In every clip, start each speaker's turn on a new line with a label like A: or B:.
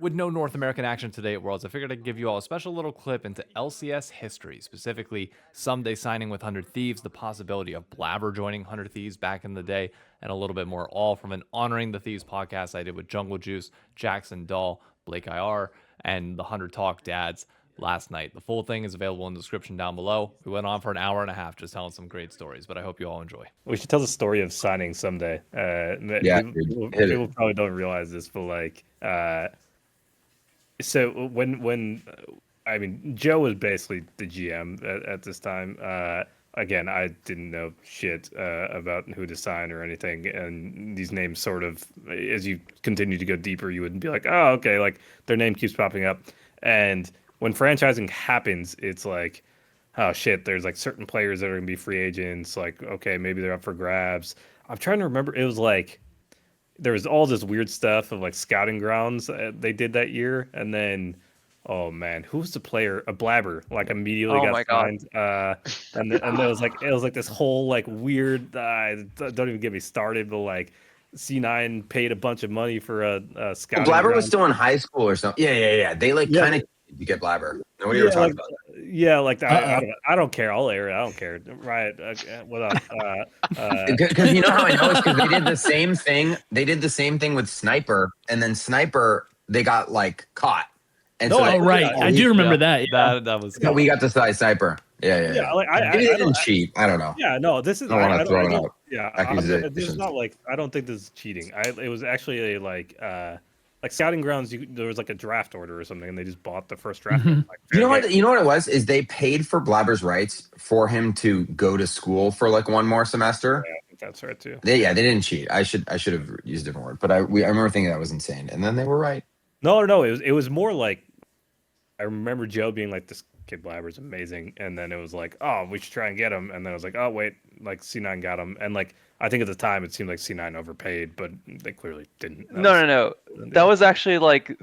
A: With no North American action today at Worlds, I figured I'd give you all a special little clip into LCS history, specifically Ssumday signing with 100 Thieves, the possibility of Blaber joining 100 Thieves back in the day, and a little bit more, all from an Honoring the Thieves podcast I did with Jungle Juice, Jackson Dahl, Blake IR, and the 100 Talk dads last night. The full thing is available in the description down below. We went on for an hour and a half just telling some great stories, but I hope you all enjoy.
B: We should tell the story of signing Ssumday.
C: Yeah,
B: People probably don't realize this, but like, so when I mean, Joe was basically the GM at this time. Again, I didn't know shit about who to sign or anything, and these names sort of, as you continue to go deeper, you would be like, oh, okay, like their name keeps popping up, and when franchising happens, it's like, oh shit, there's like certain players that are gonna be free agents. Like, okay, maybe they're up for grabs. I'm trying to remember. It was like there was all this weird stuff of like scouting grounds they did that year, and then oh man, who was the player? A Blaber, like immediately got signed. And there was like this whole like weird. Don't even get me started, but like C9 paid a bunch of money for a scouting.
C: Blaber
B: ground.
C: was still in high school or something. Yeah. They like kind of to get Blaber. Nobody ever talked about that.
B: Yeah, like I don't care. I'll air it. I don't care. Right? What up?
C: Because you know how I know is because they did the same thing. They did the same thing with Sniper, and then Sniper they got like caught. And
D: right. I do remember that.
A: Yeah. That was.
C: Yeah, we got to side Sniper. Yeah.
B: Like
C: Maybe they didn't cheat. I don't know.
B: Yeah, no. This is.
C: I don't want to throw it out.
B: Yeah, this is not like. I don't think this is cheating. It was actually a like scouting grounds. There was like a draft order or something, and they just bought the first draft.
D: Mm-hmm.
C: You know what? You know what it was? Is they paid for Blaber's rights for him to go to school for like one more semester.
B: Yeah, I think that's right too.
C: They didn't cheat. I should have used a different word, but I remember thinking that was insane, and then they were right.
B: No. It was more like I remember Joe being like, "This kid Blaber's amazing," and then it was like, "Oh, we should try and get him," and then I was like, "Oh wait, like C9 got him," and like I think at the time it seemed like C9 overpaid, but they clearly didn't.
E: No. That was actually like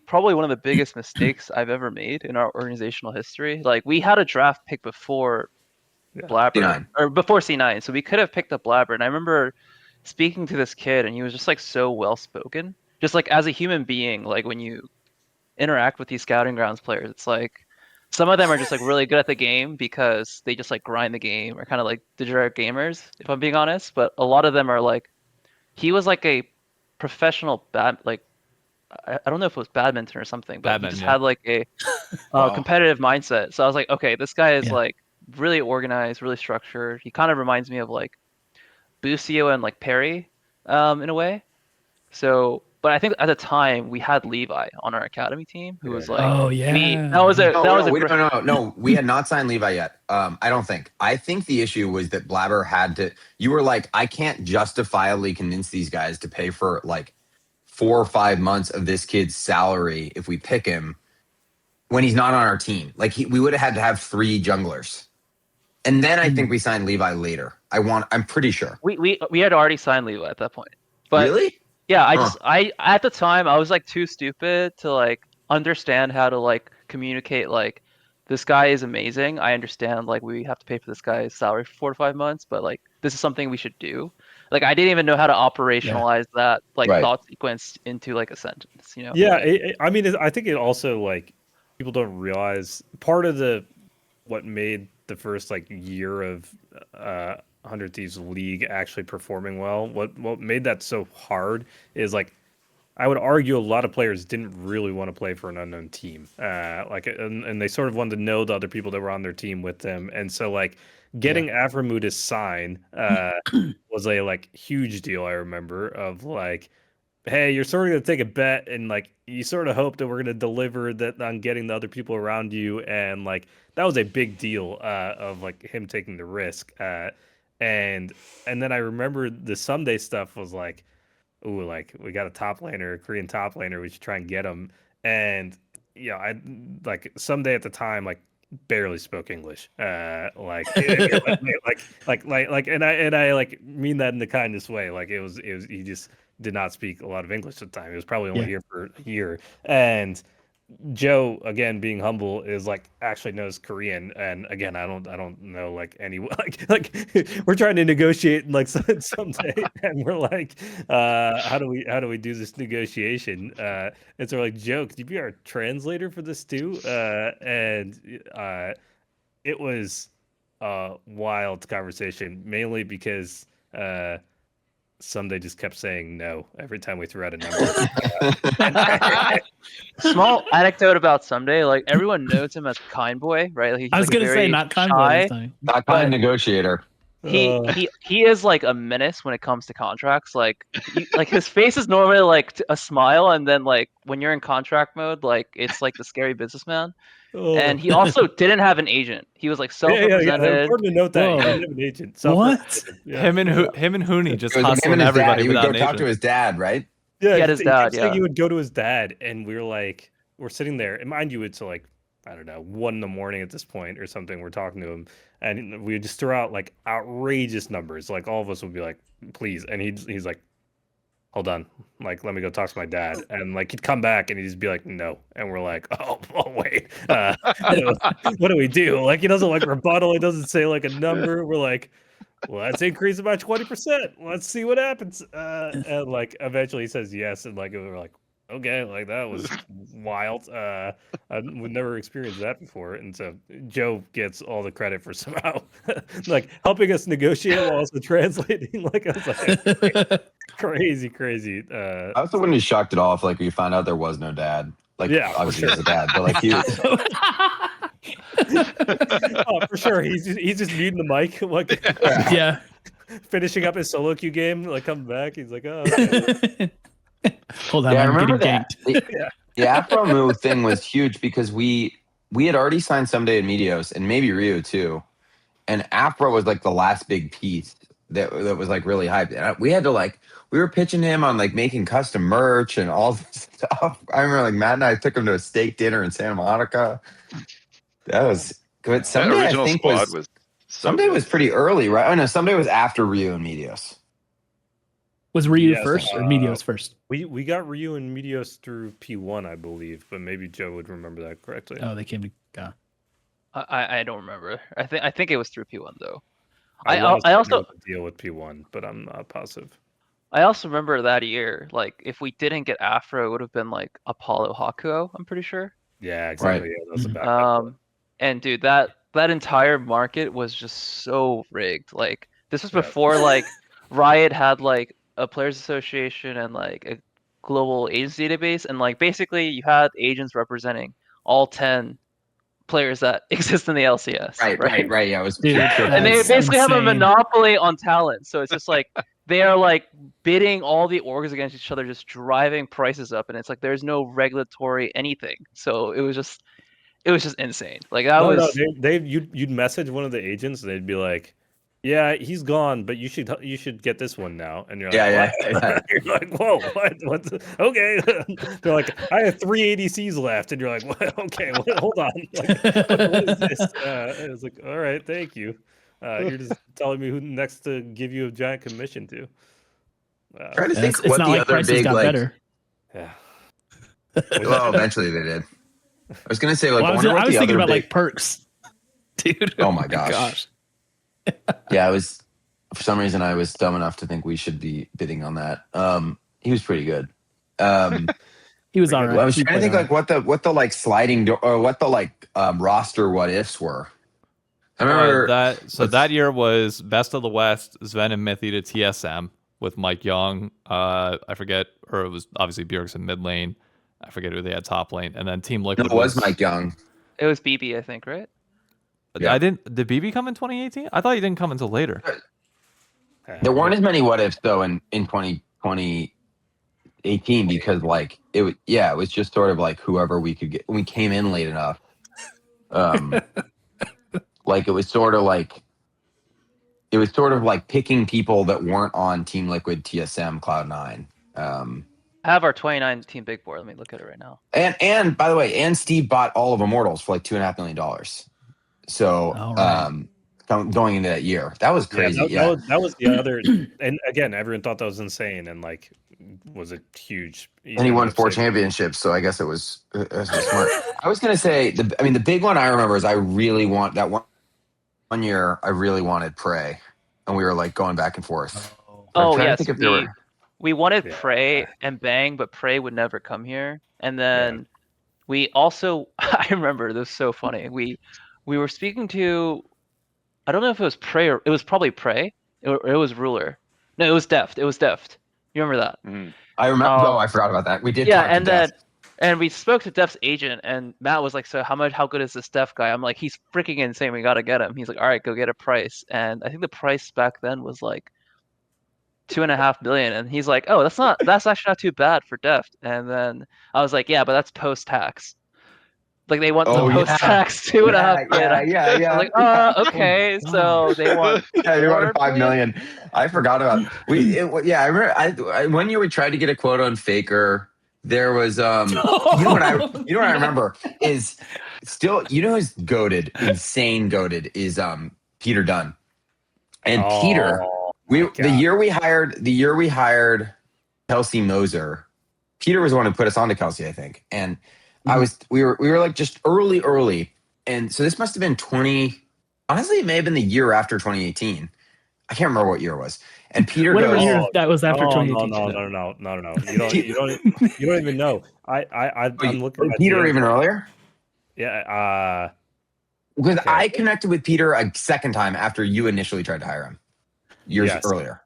E: probably one of the biggest mistakes I've ever made in our organizational history. Like we had a draft pick before Blaber
C: C9.
E: or before C9, so we could have picked up Blaber. And I remember speaking to this kid, and he was just like so well spoken, just like as a human being. Like when you interact with these scouting grounds players, it's like some of them are just like really good at the game because they just like grind the game or kind of like degenerate gamers, if I'm being honest. But a lot of them are like, he was like a professional I don't know if it was badminton or something, but he just had like a competitive mindset. So I was like, okay, this guy is like really organized, really structured. He kind of reminds me of like Busio and like Perry in a way. So, but I think at the time we had Levi on our academy team, who was like,
C: No, we had not signed Levi yet. I don't think. I think the issue was that Blaber had to. You were like, I can't justifiably convince these guys to pay for like 4 or 5 months of this kid's salary if we pick him when he's not on our team. Like we would have had to have 3 junglers, and then I think we signed Levi later. I'm pretty sure
E: we had already signed Levi at that point. But
C: really.
E: Yeah, I at the time I was like too stupid to like understand how to like communicate like this guy is amazing. I understand like we have to pay for this guy's salary for 4 to 5 months, but like this is something we should do. Like I didn't even know how to operationalize that like thought sequence into like a sentence, you know?
B: Yeah, I mean, I think it also like people don't realize part of what made the first like year of 100 Thieves League actually performing well. What made that so hard is like I would argue a lot of players didn't really want to play for an unknown team. And they sort of wanted to know the other people that were on their team with them. And so like getting Aframu to sign was a like huge deal. I remember of like, hey, you're sort of going to take a bet and like you sort of hope that we're going to deliver that on getting the other people around you. And like that was a big deal of like him taking the risk. And then I remember the Ssumday stuff was like, ooh, like we got a top laner, a Korean top laner, we should try and get him. And I like Ssumday at the time like barely spoke English. And I like mean that in the kindest way. Like it was he just did not speak a lot of English at the time. He was probably only here for a year. And Joe, again, being humble, is like actually knows Korean, and again, I don't know like any like we're trying to negotiate like someday, and we're like, how do we do this negotiation? And so we're like, Joe, could you be our translator for this too? And it was a wild conversation, mainly because Ssumday just kept saying no every time we threw out a number.
E: Small anecdote about Ssumday, like everyone knows him as Kind Boy, right? Like, he's
D: I was
E: like
D: gonna say
E: very
D: not kind boy this
E: shy.
D: time.
C: Not kind negotiator.
E: He is like a menace when it comes to contracts. Like like his face is normally like a smile, and then like when you're in contract mode, like it's like the scary businessman. And he also didn't have an agent. He was like self-represented.
B: Important to note that he
D: Whoa.
B: didn't have an agent.
D: What?
B: Yeah.
A: Him and Hooney just
C: It was him
A: hustling
C: and his dad.
A: everybody
C: He would
A: without
C: go
A: an
C: talk
A: agent.
C: to his dad, right?
B: Yeah,
E: He had his
B: he kept
E: dad,
B: saying
E: yeah.
B: he would go to his dad, and we were like, we're sitting there, and mind you, it's like, I don't know, 1 a.m. at this point or something. We're talking to him, and we would just throw out like outrageous numbers. Like all of us would be like, please, and he's like, hold on, like let me go talk to my dad, and like he'd come back and he'd just be like, no, and we're like, oh wait, what do we do? Like he doesn't like rebuttal. He doesn't say like a number. We're like, well, let's increase it by 20%. Let's see what happens. And like eventually he says yes, and like we're like, okay, like that was wild. We've never experienced that before, and so Joe gets all the credit for somehow like helping us negotiate while also translating. Like I was like, crazy.
C: I also wouldn't be shocked at all if like we found out there was no dad. Like
B: Yeah, for
C: obviously
B: sure.
C: there's a dad, but like he
B: Oh, for sure. He's just muting the mic, like
D: Yeah.
B: finishing up his solo queue game. Like coming back, he's like, oh, okay.
D: Hold on,
C: yeah, I
D: I'm
C: remember
D: getting
C: that.
D: ganked.
C: The Afro move thing was huge because we had already signed Someday and Medios and maybe Rio too. And Afro was like the last big piece that was like really hyped. And we had to like we were pitching him on like making custom merch and all this stuff. I remember like Matt and I took him to a steak dinner in Santa Monica. That was good.
F: That
C: Someday I
F: original
C: think
F: squad was so
C: Someday
F: good.
C: was pretty early, right? Oh no, Someday was after Rio and Medios.
D: Was Ryu
B: Yes,
D: first or Meteos first?
B: We got Ryu and Meteos through P1, I believe, but maybe Joe would remember that correctly.
D: Oh, they came to.
E: I don't remember. I think it was through P1 though.
B: I
E: I
B: wanna say
E: also
B: there was a deal with P1, but I'm not positive.
E: I also remember that year. Like if we didn't get Afro, it would have been like Apollo Hakuo. I'm pretty sure.
B: Yeah, exactly. Yeah, that's a
D: Mhm.
B: backup.
E: And dude, that entire market was just so rigged. Like this was
B: Yeah.
E: before like Riot had like a players association and like a global agents database, and like basically you had agents representing all 10 players that exist in the LCS.
C: Right. Yeah, it was
D: Dude,
C: pure
E: And they
D: That's
E: basically have a
D: insane.
E: monopoly on talent. So it's just like they are like bidding all the orgs against each other, just driving prices up, and it's like there's no regulatory anything. So it was just insane. Like that
B: No,
E: was
B: you'd message one of the agents, and they'd be like, "Yeah, he's gone, but you should get this one now." And you're like,
C: Yeah.
B: "What?" You're like, "Whoa, what? Okay." They're like, "I have 3 ADCs left," and you're like, "What? Okay, hold on. Like, what is this?" And it's like, "All right, thank you. You're just telling me who next to give you a giant commission to."
C: Trying to think
D: It's
C: what
D: not
C: the
D: like
C: other
D: prices
C: big
D: got
C: like.
D: better.
B: Yeah.
C: Well, eventually they did. I was gonna say like
D: Well,
C: I wonder what
D: I was
C: the
D: thinking
C: other
D: about
C: big.
D: like perks, dude.
C: Oh my gosh. Yeah, I was for some reason I was dumb enough to think we should be bidding on that. He was pretty good.
D: He was all right.
C: I was
D: He
C: trying to
D: played
C: think
D: all
C: like what the like sliding door or what the like roster what ifs were. I remember
A: that year was Best of the West, Sven and Mithy to TSM with Mike Young. I forget, or it was obviously Bjergsen mid lane. I forget who they had top lane, and then Team
C: no,
A: Liquid
C: it was Mike Young.
E: it was BB, I think, right?
C: Yeah.
A: Did BB come in 2018? I thought he didn't come until later.
C: There weren't as many what ifs though in 2018 because like it was just sort of like whoever we could get when we came in late enough. Like it was sort of like picking people that weren't on Team Liquid, TSM, Cloud9.
E: I have our 29 team big board. Let me look at it right now.
C: And by the way, Steve bought all of Immortals for like $2.5 million. So
D: All right.
C: going into that year. That was crazy. Yeah,
B: that was the other. And again, everyone thought that was insane, and like was a huge.
C: and he won 4 championships, so I guess it was smart. I was gonna say the big one I remember is I really want that one year. I really wanted Prey, and we were like going back and forth. I'm
E: Oh
C: trying to
E: yes,
C: think if there were.
E: we wanted
B: Yeah.
E: Prey and Bang, but Prey would never come here. And then
B: Yeah.
E: we also, I remember this was so funny. We were speaking to, I don't know if it was Prey or it was probably Prey. It was Ruler. No, it was Deft. It was Deft. You remember that?
C: I remember. Oh, I forgot about that. We did.
E: Yeah,
C: talk to
E: and then
C: Deft.
E: and we spoke to Deft's agent, and Matt was like, "So how good is this Deft guy?" I'm like, "He's freaking insane. We gotta get him." He's like, "All right, go get a price." And I think the price back then was like 2.5 million, and he's like, "Oh, that's actually not too bad for Deft." And then I was like, "Yeah, but that's post-tax. Like they want the
C: Oh, yeah.
E: post-tax 2.5 million."
C: Yeah.
E: I was like,
C: yeah.
E: okay, so they want
C: Yeah, you wanted
E: 4
C: 5 million. I forgot about yeah. I remember. I one year we tried to get a quote on Faker. There was you know what I remember is still who's goated, insane goated is Peter Dunn. And Peter, the year we hired Kelsey Moser, Peter was the one who put us on to Kelsey, I think. And we were like just early. And so this must have been honestly, it may have been the year after 2018. I can't remember what year it was. And Peter
D: Whatever
C: goes,
D: year that was after
B: No.
D: 2018.
B: You don't even know. I'm looking at
C: Peter
B: DMs.
C: even earlier?
B: Yeah.
C: Because
B: Okay.
C: I connected with Peter a second time after you initially tried to hire him years
B: Yes.
C: earlier.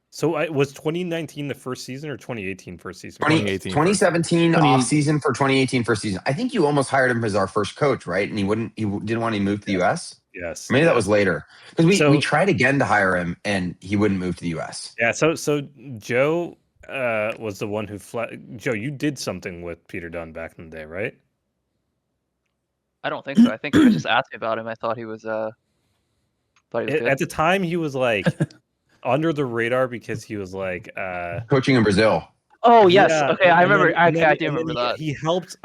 B: So was 2019 the first season or 2018 first season?
A: 2018
C: 2017
D: 2018.
C: off season for 2018 first season. I think you almost hired him as our first coach, right? And he didn't want to move to the US.
B: Yes.
C: Maybe that was later because we
B: So-
C: tried again to hire him and he wouldn't move to the US.
B: Yeah. So Joe was the one who Joe, you did something with Peter Dunn back in the day, right?
E: I don't think so. I think if I just asked me about him, I thought he was good.
B: At the time, he was like under the radar because he was like
C: Coaching in Brazil.
E: Oh yes,
B: yeah,
E: okay, I remember.
B: and then-
E: I do
B: and then
E: remember that.
B: He helped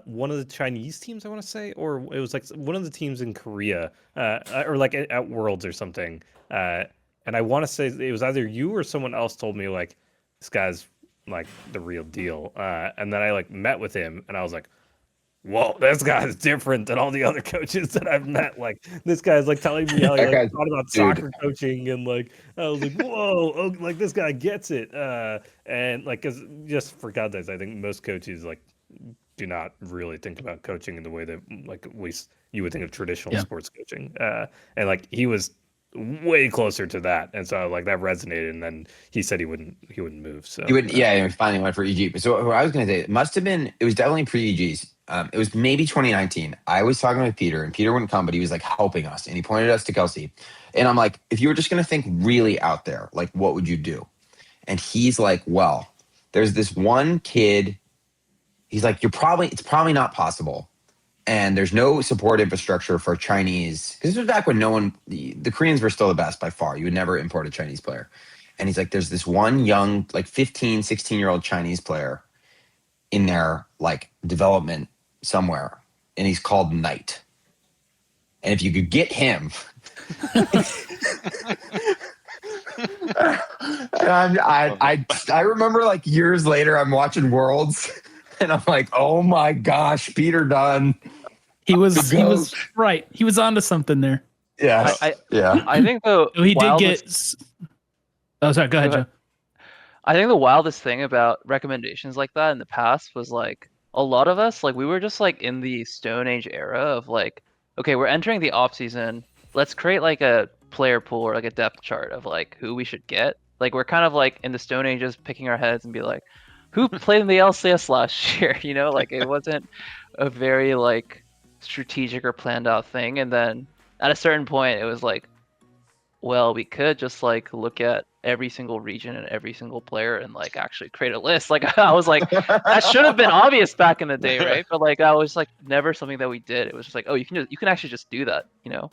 B: one of the Chinese teams, I want to say, or it was like one of the teams in Korea, or like at Worlds or something. And I want to say it was either you or someone else told me like this guy's like the real deal. And then I like met with him, and I was like, whoa, this guy's different than all the other coaches that I've met. Like this guy's like telling me how he
C: That
B: like,
C: guy's-
B: thought about
C: dude.
B: soccer coaching, and like I was like, whoa, oh, like this guy gets it. And like, cause just for context, I think most coaches like do not really think about coaching in the way that like at least you would think of traditional sports coaching. And like he was way closer to that, and so like that resonated. And then he said he wouldn't move. So
C: He would, yeah, he finally went for EG. So what I was going to say, it was definitely pre-EGs. It was maybe 2019. I was talking with Peter, and Peter wouldn't come, but he was like helping us, and he pointed us to Kelsey. And I'm like, if you were just going to think really out there, like what would you do? And he's like, well, there's this one kid. He's like, it's probably not possible. And there's no support infrastructure for Chinese. Because this was back when the Koreans were still the best by far. You would never import a Chinese player. And he's like, there's this one young, like 15, 16-year-old Chinese player in their like development somewhere. And he's called Knight. And if you could get him. And I remember like years later, I'm watching Worlds. And I'm like, oh my gosh, Peter Dunn.
D: He was right. He was onto something there.
C: Yeah. Yeah.
E: I think the
D: He did
E: wildest,
D: get. Oh, sorry. Go ahead, Joe.
E: I think the wildest thing about recommendations like that in the past was like a lot of us, like we were just like in the Stone Age era of like, okay, we're entering the off season. Let's create like a player pool or like a depth chart of like who we should get. Like we're kind of like in the Stone Ages picking our heads and be like, who played in the LCS last year? You know, like it wasn't a very like strategic or planned out thing. And then at a certain point, it was like, well, we could just like look at every single region and every single player and like actually create a list. Like I was like, that should have been obvious back in the day, right? But like that was like never something that we did. It was just like, oh, you can actually just do that, you know?